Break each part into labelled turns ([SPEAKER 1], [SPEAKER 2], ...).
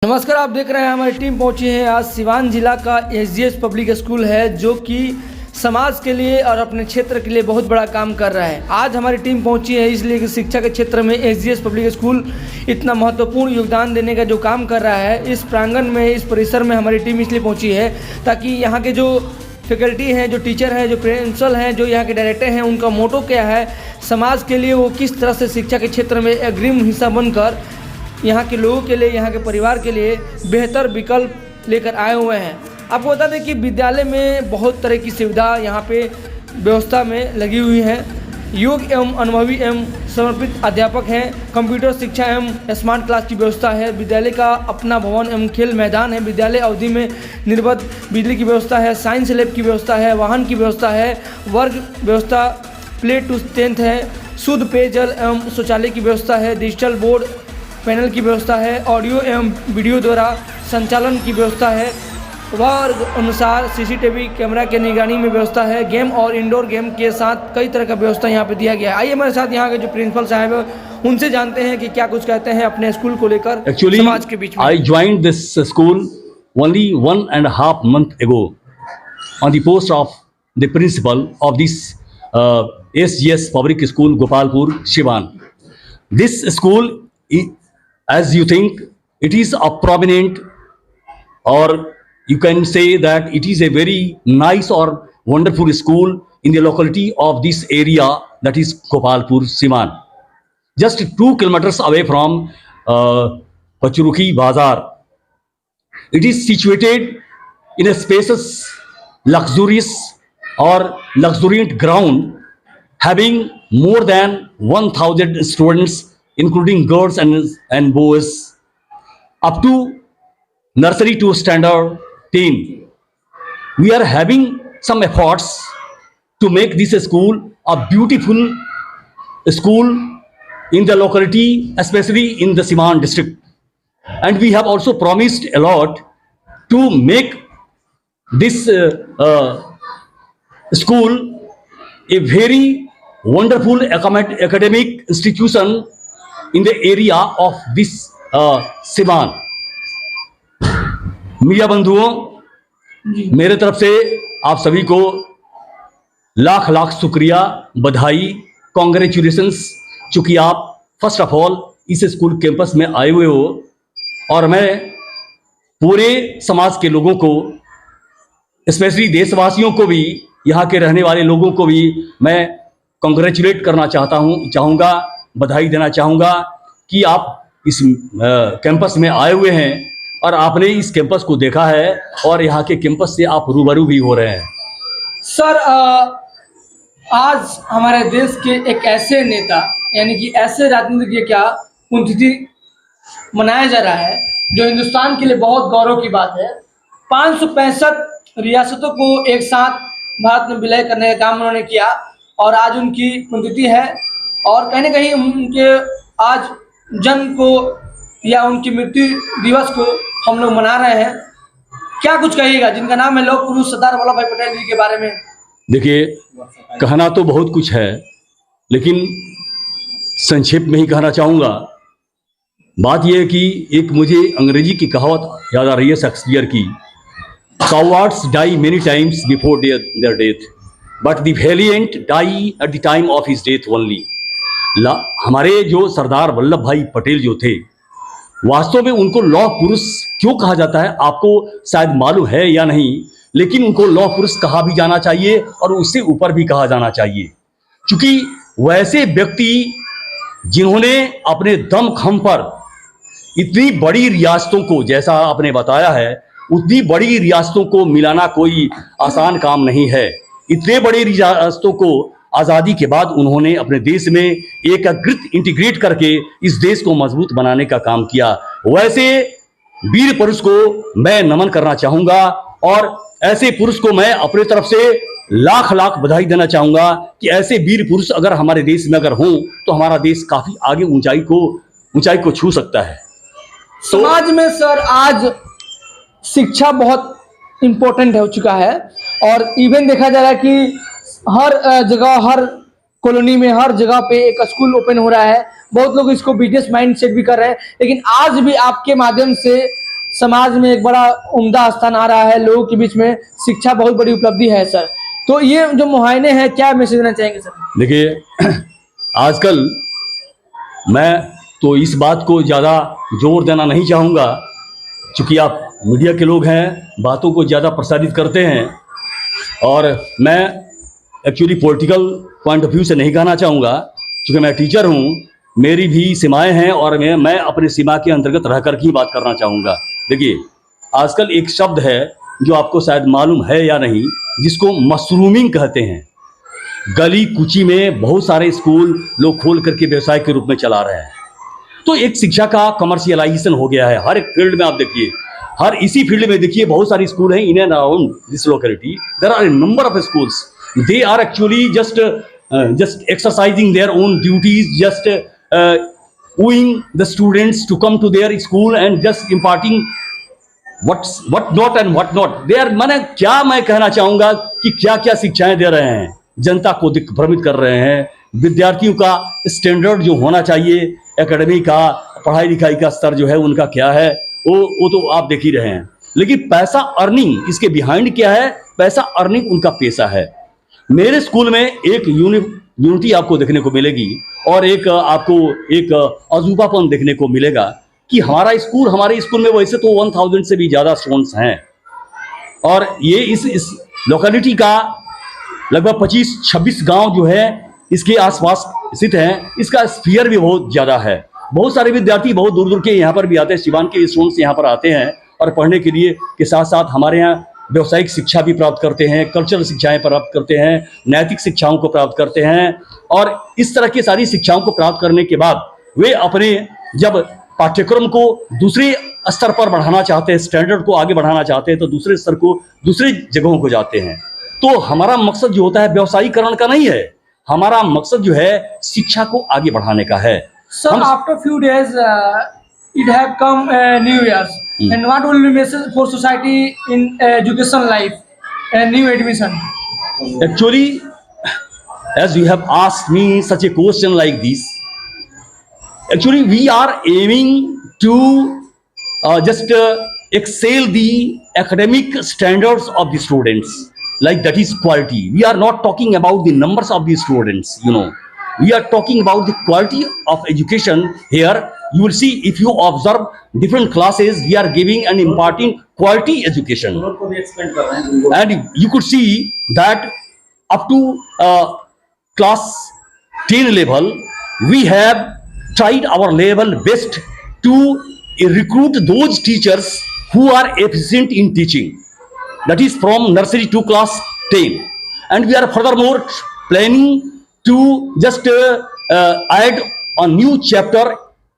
[SPEAKER 1] नमस्कार, आप देख रहे हैं हमारी टीम पहुंची है आज सिवान जिला का एसजीएस पब्लिक स्कूल है जो कि समाज के लिए और अपने क्षेत्र के लिए बहुत बड़ा काम कर रहा है। आज हमारी टीम पहुंची है इसलिए कि शिक्षा के क्षेत्र में एसजीएस पब्लिक स्कूल इतना महत्वपूर्ण योगदान देने का जो काम कर रहा है, इस प्रांगण में, इस परिसर में हमारी टीम इसलिए पहुँची है ताकि यहाँ के जो फैकल्टी हैं, जो टीचर हैं, जो प्रिंसिपल हैं, जो यहाँ के डायरेक्टर हैं, उनका मोटो क्या है, समाज के लिए वो किस तरह से शिक्षा के क्षेत्र में अग्रिम हिस्सा बनकर यहाँ के लोगों के लिए, यहाँ के परिवार के लिए बेहतर विकल्प लेकर आए हुए हैं। आपको बता दें कि विद्यालय में बहुत तरह की सुविधा यहाँ पे व्यवस्था में लगी हुई है। योग्य एवं अनुभवी एवं समर्पित अध्यापक हैं। कंप्यूटर शिक्षा एवं स्मार्ट क्लास की व्यवस्था है। विद्यालय का अपना भवन एवं खेल मैदान है। विद्यालय अवधि में निर्बाध बिजली की व्यवस्था है। साइंस लैब की व्यवस्था है। वाहन की व्यवस्था है। वर्ग व्यवस्था प्ले टू 10th है। शुद्ध पेयजल एवं शौचालय की व्यवस्था है। डिजिटल बोर्ड पैनल की व्यवस्था है। ऑडियो एवं वीडियो द्वारा संचालन की व्यवस्था है। वर्ग अनुसार सीसीटीवी कैमरा के निगरानी में व्यवस्था है। गेम और इंडोर गेम के साथ कई तरह का व्यवस्था यहाँ पे दिया गया है। आइए हमारे साथ यहाँ के जो प्रिंसिपल साहब हैं उनसे जानते हैं कि क्या कुछ कहते हैं अपने स्कूल को लेकर समाज के बीच में।
[SPEAKER 2] I joined this school only 1.5 months ago on the post of the principal of this SGS Public School, Gopalpur, Siwan. This school, as you think, it is a prominent, or you can say that it is a very nice or wonderful school in the locality of this area, that is Gopalpur, Siwan. Just 2 kilometers away from Pachuruki Bazar. It is situated in a spacious, luxurious or luxuriant ground having more than 1,000 students including girls and boys up to nursery to standard 10. We are having some efforts to make this school a beautiful school in the locality, especially in the Siwan district. And we have also promised a lot to make this school a very wonderful academic institution in the area of this Siwan. Media बंधुओं, मेरे तरफ से आप सभी को लाख लाख शुक्रिया, बधाई, congratulations, चूँकि आप फर्स्ट ऑफ ऑल इस स्कूल कैंपस में आए हुए हो और मैं पूरे समाज के लोगों को, स्पेशली देशवासियों को भी, यहाँ के रहने वाले लोगों को भी मैं कॉन्ग्रेचुलेट करना चाहूँगा, बधाई देना चाहूँगा कि आप इस कैंपस में आए हुए हैं और आपने इस कैंपस को देखा है और यहाँ के कैंपस से आप रूबरू भी हो रहे हैं।
[SPEAKER 1] सर, आज हमारे देश के एक ऐसे नेता, यानी कि ऐसे राजनीतिज्ञ क्या पुण्यतिथि मनाया जा रहा है जो हिंदुस्तान के लिए बहुत गौरव की बात है। 565 रियासतों को एक साथ भारत में विलय करने का काम उन्होंने किया और आज उनकी पुण्यतिथि है और कहीं ना कहीं उनके आज जन्म को या उनकी मृत्यु दिवस को हम लोग मना रहे हैं। क्या कुछ कहिएगा जिनका नाम है लौह पुरुष सरदार वल्लभ भाई पटेल जी के बारे में?
[SPEAKER 2] देखिए, कहना तो बहुत कुछ है लेकिन संक्षेप में ही कहना चाहूँगा। बात यह है कि एक मुझे अंग्रेजी की कहावत याद आ रही है शेक्सपियर की, cowards die many times before their death, but the valiant die at the time of his death only. हमारे जो सरदार वल्लभ भाई पटेल जो थे, वास्तव में उनको लौह पुरुष क्यों कहा जाता है आपको शायद मालूम है या नहीं, लेकिन उनको लौह पुरुष कहा भी जाना चाहिए और उससे ऊपर भी कहा जाना चाहिए, क्योंकि वैसे व्यक्ति जिन्होंने अपने दमखम पर इतनी बड़ी रियासतों को, जैसा आपने बताया है, उतनी बड़ी रियासतों को मिलाना कोई आसान काम नहीं है। इतने बड़ी रियासतों को आज़ादी के बाद उन्होंने अपने देश में एकीकृत, इंटीग्रेट करके इस देश को मजबूत बनाने का काम किया। वैसे वीर पुरुष को मैं नमन करना चाहूँगा और ऐसे पुरुष को मैं अपने तरफ से लाख लाख बधाई देना चाहूँगा कि ऐसे वीर पुरुष अगर हमारे देश में अगर हों तो हमारा देश काफ़ी आगे ऊंचाई को छू सकता है।
[SPEAKER 1] समाज में सर आज शिक्षा बहुत इम्पोर्टेंट हो चुका है और इवन देखा जा रहा है कि हर जगह, हर कॉलोनी में, हर जगह पे एक स्कूल ओपन हो रहा है। बहुत लोग इसको बिजनेस माइंड सेट भी कर रहे हैं, लेकिन आज भी आपके माध्यम से समाज में एक बड़ा उम्दा स्थान आ रहा है, लोगों के बीच में शिक्षा बहुत बड़ी उपलब्धि है सर। तो ये जो मुहायने हैं, क्या मैसेज देना चाहेंगे सर?
[SPEAKER 2] देखिए, आजकल मैं तो इस बात को ज़्यादा जोर देना नहीं चाहूँगा, क्योंकि आप मीडिया के लोग हैं, बातों को ज़्यादा प्रसारित करते हैं, और मैं actually political point of view से नहीं कहना चाहूँगा, क्योंकि मैं टीचर हूँ, मेरी भी सीमाएं हैं, और मैं अपनी सीमा के अंतर्गत रह कर ही बात करना चाहूँगा। देखिए, आजकल एक शब्द है जो आपको शायद मालूम है या नहीं, जिसको मशरूमिंग कहते हैं। गली कुची में बहुत सारे स्कूल लोग खोल करके व्यवसाय के रूप में चला रहे हैं। तो एक शिक्षा का कमर्शियलाइजेशन हो गया है हर एक फील्ड में। आप देखिए, हर इसी फील्ड में देखिए, बहुत सारे स्कूल हैं in and around this locality. There are a number of schools, they are actually just exercising their own duties, just wooing the students to come to their school and just imparting what not and what not. They are, माने क्या मैं कहना चाहूँगा कि क्या क्या शिक्षाएं दे रहे हैं, जनता को भ्रमित कर रहे हैं। विद्यार्थियों का स्टैंडर्ड जो होना चाहिए, एकेडमी का, पढ़ाई लिखाई का स्तर जो है उनका क्या है, वो तो आप देख ही रहे हैं। लेकिन पैसा अर्निंग, इसके बिहाइंड क्या है? पैसा अर्निंग उनका पेशा है। मेरे स्कूल में एक यूनिटी आपको देखने को मिलेगी, और एक आपको एक अजूबापन देखने को मिलेगा कि हमारे स्कूल में वैसे तो 1000 से भी ज़्यादा स्टूडेंट्स हैं, और ये इस लोकेलिटी का लगभग 25-26 गांव जो है इसके आसपास स्थित हैं। इसका स्फीयर भी बहुत ज़्यादा है। बहुत सारे विद्यार्थी बहुत दूर दूर के यहाँ पर भी आते हैं। सिवान के स्टूडेंट्स यहाँ पर आते हैं और पढ़ने के लिए के साथ साथ हमारे यहाँ व्यावसायिक शिक्षा भी प्राप्त करते हैं, कल्चरल शिक्षाएं प्राप्त करते हैं, नैतिक शिक्षाओं को प्राप्त करते हैं। और इस तरह की सारी शिक्षाओं को प्राप्त करने के बाद वे अपने जब पाठ्यक्रम को दूसरे स्तर पर बढ़ाना चाहते हैं, स्टैंडर्ड को आगे बढ़ाना चाहते हैं, तो दूसरे स्तर को, दूसरे जगहों को जाते हैं। तो हमारा मकसद जो होता है व्यवसायीकरण का नहीं है, हमारा मकसद जो है शिक्षा को आगे बढ़ाने का है।
[SPEAKER 1] So after few days, it have come New Year's, and what will be message for society in education life and new admission?
[SPEAKER 2] Actually, as you have asked me such a question like this, actually we are aiming to just excel the academic standards of the students, like that is quality. We are not talking about the numbers of the students, we are talking about the quality of education. Here you will see, if you observe different classes, we are giving and imparting quality education, and you could see that up to class 10 level we have tried our level best to recruit those teachers who are efficient in teaching, that is from nursery to class 10. And we are furthermore planning to just add a new chapter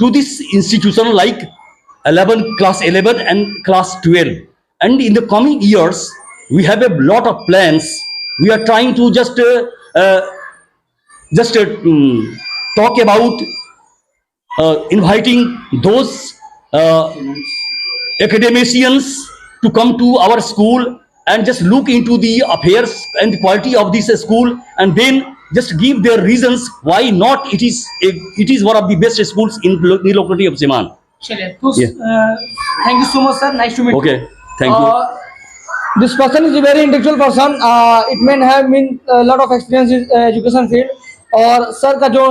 [SPEAKER 2] to this institution, like class 11 and class 12. And in the coming years we have a lot of plans. We are trying to just talk about inviting those academicians to come to our school and just look into the affairs and the quality of this school, and then just give their reasons why not it is one of the best schools in the locality of Siwan.
[SPEAKER 1] Thank you so much, sir. Nice to meet you.
[SPEAKER 2] Okay, thank you.
[SPEAKER 1] This person is a very intellectual person. It may have been a lot of experience in education field. और sir का जो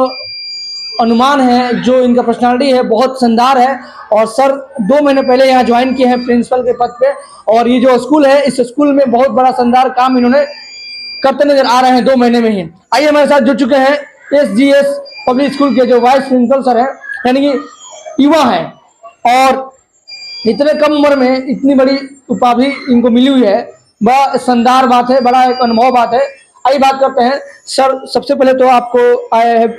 [SPEAKER 1] अनुमान है, जो इनका personality है, बहुत शानदार है। और सर 2 महीने पहले यहाँ ज्वाइन किए हैं प्रिंसिपल के पद पे, और ये जो स्कूल है, इस स्कूल में बहुत बड़ा शानदार काम इन्होंने करते नजर आ रहे हैं 2 महीने में ही। आइए, हमारे साथ जुड़ चुके हैं SGS पब्लिक स्कूल के जो वाइस प्रिंसिपल सर हैं, यानी कि युवा हैं, और इतने कम उम्र में इतनी बड़ी उपाधि इनको मिली हुई है, बड़ा शानदार बात है, बड़ा एक अनुभव बात है। आइए बात करते हैं। सर, सबसे पहले तो आपको आई हैव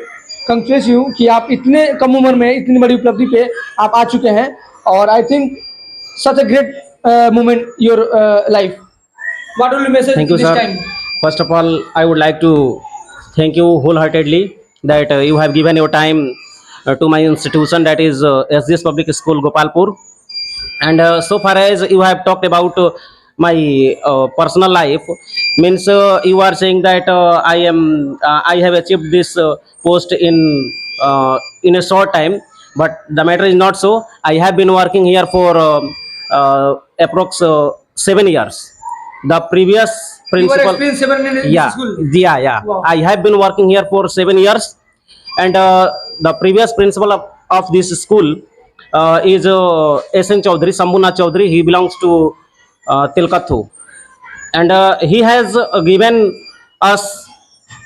[SPEAKER 1] कंग्रेचुलेट यू कि आप इतने कम उम्र में इतनी बड़ी उपलब्धि पे आप आ चुके हैं, और I think such a great moment your life. What will you message this time?
[SPEAKER 3] First of all, I would like to thank you wholeheartedly that you have given your time to my institution, that is SGS Public School, Gopalpur. And so far as you have talked about my personal life, means you are saying that I have achieved this post in a short time, but the matter is not so. I have been working here for approx 7 years. The previous
[SPEAKER 1] You were
[SPEAKER 3] principal.
[SPEAKER 1] experienced 7 years in
[SPEAKER 3] Yeah,
[SPEAKER 1] school.
[SPEAKER 3] yeah.
[SPEAKER 1] Wow.
[SPEAKER 3] I have been working here for 7 years, and the previous principal of this school is S.N. Chaudhary, Sambhunath Chaudhary. He belongs to Tilkathu, and he has given us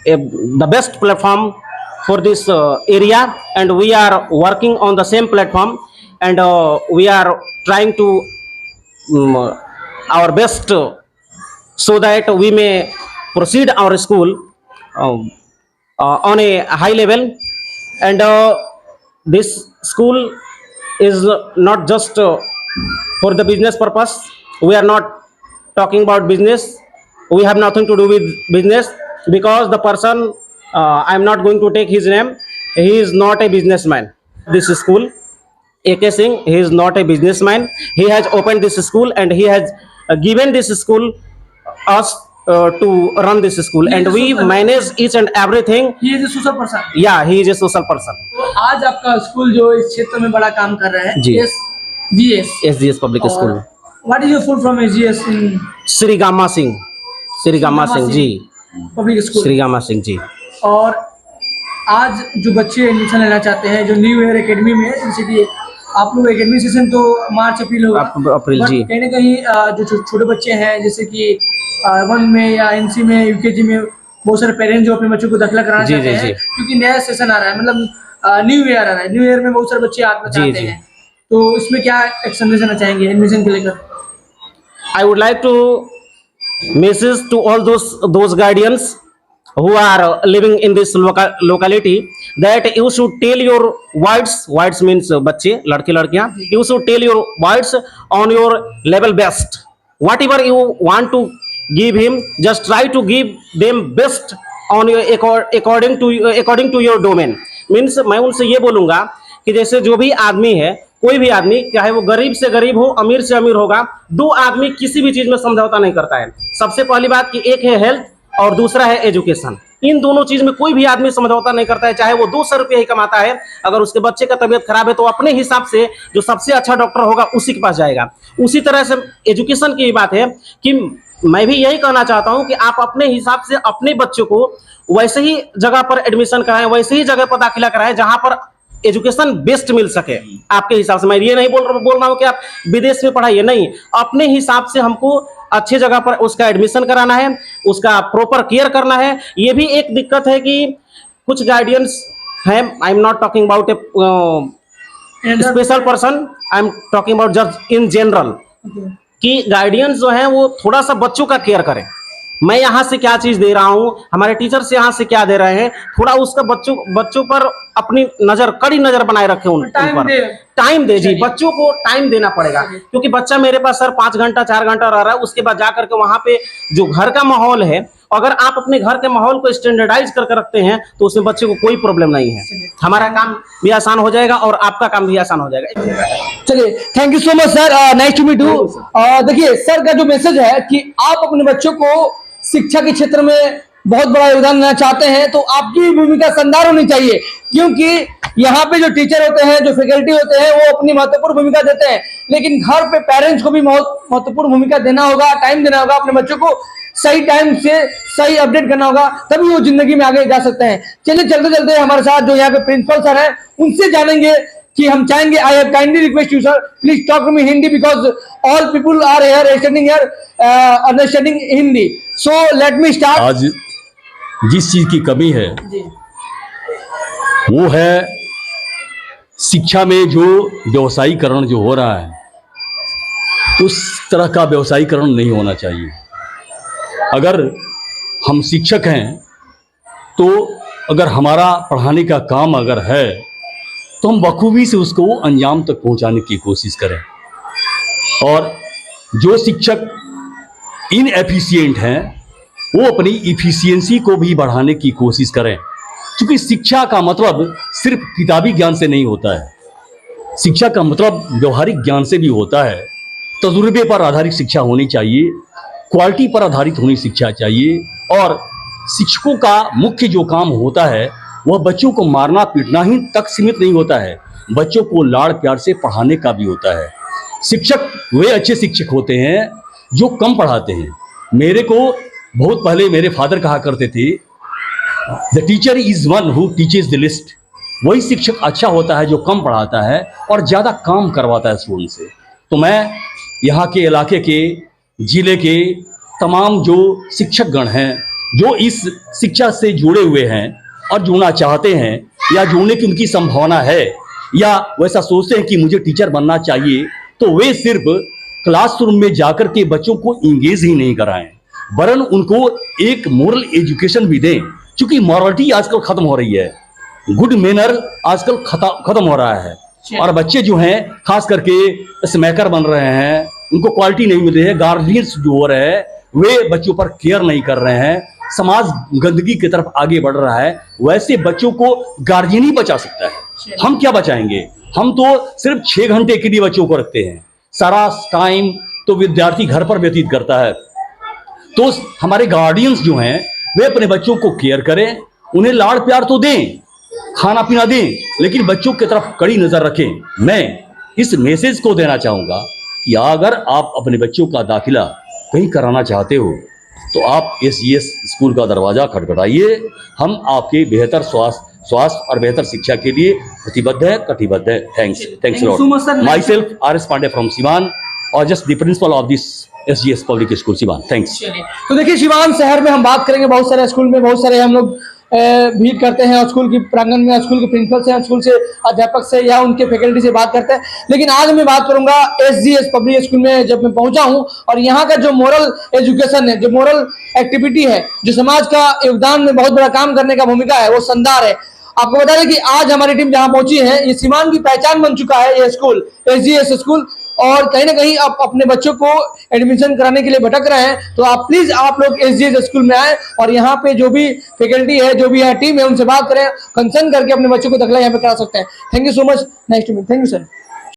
[SPEAKER 3] the best platform for this area, and we are working on the same platform, and we are trying to our best so that we may proceed our school um, on a high level. And this school is not just for the business purpose. We are not talking about business. We have nothing to do with business, because the person, I am not going to take his name, he is not a businessman. This school, AK Singh, he is not a businessman. He has opened this school, and he has given this school us to run this school, and we manage each and everything.
[SPEAKER 1] He is a social person.
[SPEAKER 3] Yeah, he is a social person.
[SPEAKER 1] तो आज आपका school जो इस क्षेत्र में बड़ा काम कर रहा है,
[SPEAKER 3] जी।
[SPEAKER 1] SGS।
[SPEAKER 3] SGS Public School.
[SPEAKER 1] What is your full from SGS in
[SPEAKER 3] Shri Gama Singh, Shri Gama Singh ji,
[SPEAKER 1] public school?
[SPEAKER 3] Shri Gama Singh ji.
[SPEAKER 1] और आज जो बच्चे एडमिशन लेना चाहते हैं जो न्यू ईयर एकेडमी में, जैसे कि आप लोग एकेडमी सेशन तो मार्च अप्रैल होगा,
[SPEAKER 3] अप्रैल
[SPEAKER 1] but
[SPEAKER 3] जी।
[SPEAKER 1] कहीं ना कहीं जो छोटे बच्चे हैं, जैसे कि 1 में या NC में, UKG में, बहुत सारे पेरेंट्स जो अपने बच्चों को दाखिला कराना
[SPEAKER 3] जी,
[SPEAKER 1] चाहते
[SPEAKER 3] जी,
[SPEAKER 1] हैं,
[SPEAKER 3] जी।
[SPEAKER 1] क्योंकि नया सेशन आ रहा है, मतलब न्यू ईयर आ रहा है, न्यू ईयर में बहुत सारे बच्चे आना
[SPEAKER 3] जी,
[SPEAKER 1] चाहते
[SPEAKER 3] जी।
[SPEAKER 1] हैं, तो इसमें क्या एक संदेश देना चाहेंगे एडमिशन को लेकर?
[SPEAKER 3] I would like to message to all those guardians who are living in this locality that you should tell your words means बच्चे, लड़के लड़कियां, you should tell your words on your level best. Whatever you want to give him, just try to give them best on your according to your domain. Means मैं उनसे ये बोलूंगा कि जैसे जो भी आदमी है, कोई भी आदमी, चाहे वो गरीब से गरीब हो, अमीर से अमीर होगा, दो आदमी किसी भी चीज में समझौता नहीं करता है। सबसे पहली बात कि एक है हेल्थ और दूसरा है एजुकेशन। इन दोनों चीज में कोई भी आदमी समझौता नहीं करता है, चाहे वो 200 रुपये ही कमाता है। अगर उसके बच्चे का तबीयत खराब है तो अपने हिसाब से जो सबसे अच्छा डॉक्टर होगा उसी के पास जाएगा। उसी तरह से एजुकेशन की बात है कि मैं भी यही कहना चाहता हूं कि आप अपने हिसाब से अपने बच्चों को वैसे ही जगह पर एडमिशन कराएं, वैसे ही जगह पर दाखिला कराएं जहां पर एजुकेशन बेस्ट मिल सके आपके हिसाब से। मैं ये नहीं बोल रहा हूँ कि आप विदेश में पढ़ाइए, नहीं, अपने हिसाब से हमको अच्छी जगह पर उसका एडमिशन कराना है, उसका प्रॉपर केयर करना है। ये भी एक दिक्कत है कि कुछ गार्डियंस हैं, I am not talking about A special person, I am talking about just in general, कि गार्डियंस जो हैं वो थोड़ा सा बच्चों का केयर करें। मैं यहाँ से क्या चीज दे रहा हूँ, हमारे टीचर्स यहाँ से क्या दे रहे हैं, थोड़ा उसका बच्चों पर अपनी नजर, कड़ी नजर बनाए रखें। उन पर टाइम दे जी, बच्चों को टाइम देना पड़ेगा, क्योंकि बच्चा मेरे पास सर 5 घंटा 4 घंटा रह रहा है, उसके बाद जाकर के वहां पे जो घर का माहौल है, अगर आप अपने घर के माहौल को स्टैंडर्डाइज करके रखते हैं तो उसमें बच्चे को कोई प्रॉब्लम नहीं है। हमारा काम भी आसान हो जाएगा और आपका काम भी आसान हो जाएगा।
[SPEAKER 1] चलिए, thank you so much sir, nice to meet you. देखिए सर का जो मैसेज है कि आप अपने बच्चों को शिक्षा के क्षेत्र में बहुत बड़ा योगदान देना चाहते हैं तो आपकी भूमिका शानदार होनी चाहिए, क्योंकि यहाँ पे जो टीचर होते हैं, जो फैकल्टी होते हैं, वो अपनी महत्वपूर्ण भूमिका देते हैं, लेकिन घर पे पेरेंट्स को भी महत्वपूर्ण भूमिका देना होगा, टाइम देना होगा, अपने बच्चों को सही टाइम से सही अपडेट करना होगा, तभी वो जिंदगी में आगे जा सकते हैं। चलिए, चलते चलते हमारे साथ जो यहाँ पे प्रिंसिपल सर है उनसे जानेंगे कि हम चाहेंगे, I have kindly request you sir, please talk to me Hindi because all people are here studying here understanding Hindi, so let me start.
[SPEAKER 2] आज जिस चीज की कमी है वो है शिक्षा में जो व्यवसायीकरण जो हो रहा है, उस तरह का व्यवसायीकरण नहीं होना चाहिए। अगर हम शिक्षक हैं तो अगर हमारा पढ़ाने का काम अगर है तो हम बखूबी से उसको अंजाम तक पहुंचाने की कोशिश करें, और जो शिक्षक इनएफिशिएंट हैं वो अपनी इफिशियंसी को भी बढ़ाने की कोशिश करें, क्योंकि शिक्षा का मतलब सिर्फ किताबी ज्ञान से नहीं होता है, शिक्षा का मतलब व्यवहारिक ज्ञान से भी होता है। तजुर्बे पर आधारित शिक्षा होनी चाहिए, क्वालिटी पर आधारित होनी शिक्षा चाहिए, और शिक्षकों का मुख्य जो काम होता है वह बच्चों को मारना पीटना ही तक सीमित नहीं होता है, बच्चों को लाड़ प्यार से पढ़ाने का भी होता है। शिक्षक वे अच्छे शिक्षक होते हैं जो कम पढ़ाते हैं। मेरे को बहुत पहले मेरे फादर कहा करते थे, the teacher is one who teaches the list. वही शिक्षक अच्छा होता है जो कम पढ़ाता है और ज़्यादा काम करवाता है स्टूडेंट से। तो मैं यहाँ के इलाके के, जिले के तमाम जो शिक्षकगण हैं जो इस शिक्षा से जुड़े हुए हैं और जुड़ना चाहते हैं या जुड़ने की उनकी संभावना है या वैसा सोचते हैं कि मुझे टीचर बनना चाहिए, तो वे सिर्फ क्लासरूम में जाकर के बच्चों को इंगेज ही नहीं कराएं, वरन उनको एक मोरल एजुकेशन भी दें। क्योंकि मॉरलिटी आजकल खत्म हो रही है, गुड मैनर आजकल खत्म हो रहा है और बच्चे जो हैं खास करके स्मैकर बन रहे हैं, उनको क्वालिटी नहीं मिल रही है। गार्जियंस जो हो रहे हैं वे बच्चों पर केयर नहीं कर रहे हैं, समाज गंदगी की तरफ आगे बढ़ रहा है। वैसे बच्चों को गार्जियन ही बचा सकता है, हम क्या बचाएंगे? हम तो सिर्फ 6 घंटे के लिए बच्चों को रखते हैं, सारा टाइम तो विद्यार्थी घर पर व्यतीत करता है। तो हमारे गार्डियंस जो हैं वे अपने बच्चों को केयर करें, उन्हें लाड़ प्यार तो दें, खाना पीना दें, लेकिन बच्चों की तरफ कड़ी नजर रखें। मैं इस मैसेज को देना चाहूँगा कि अगर आप अपने बच्चों का दाखिला कहीं कराना चाहते हो तो आप SGS स्कूल का दरवाज़ा खटखटाइए। हम आपके बेहतर स्वास्थ्य और बेहतर शिक्षा के लिए प्रतिबद्ध है, कटिबद्ध है। Thanks lot. Myself RS Pandey from Siwan और just the principal of this SGS public school Siwan. Thanks.
[SPEAKER 1] तो देखिए, सिवान शहर में हम बात करेंगे, बहुत सारे स्कूल में बहुत सारे हम लोग भीड़ करते हैं और स्कूल की प्रांगण में स्कूल के प्रिंसिपल से, स्कूल से अध्यापक से या उनके फैकल्टी से बात करते हैं। लेकिन आज मैं बात करूंगा SGS पब्लिक स्कूल में जब मैं पहुंचा हूं और यहाँ का जो मोरल एजुकेशन है, जो मोरल एक्टिविटी है, जो समाज का योगदान में बहुत बड़ा काम करने का भूमिका है, वो शानदार है। आपको बता दें कि आज हमारी टीम जहां पहुंची है, ये सिवान की पहचान बन चुका है ये स्कूल, SGS स्कूल। और कहीं ना कहीं आप अपने बच्चों को एडमिशन कराने के लिए भटक रहे हैं, तो आप प्लीज आप लोग SGS स्कूल में आए और यहाँ पे जो भी फैकल्टी है, जो भी यहाँ टीम है, उनसे बात करें, कंसर्न करके अपने बच्चों को दाखिला यहाँ पे करा सकते हैं। Thank you so much, nice to meet, thank you sir.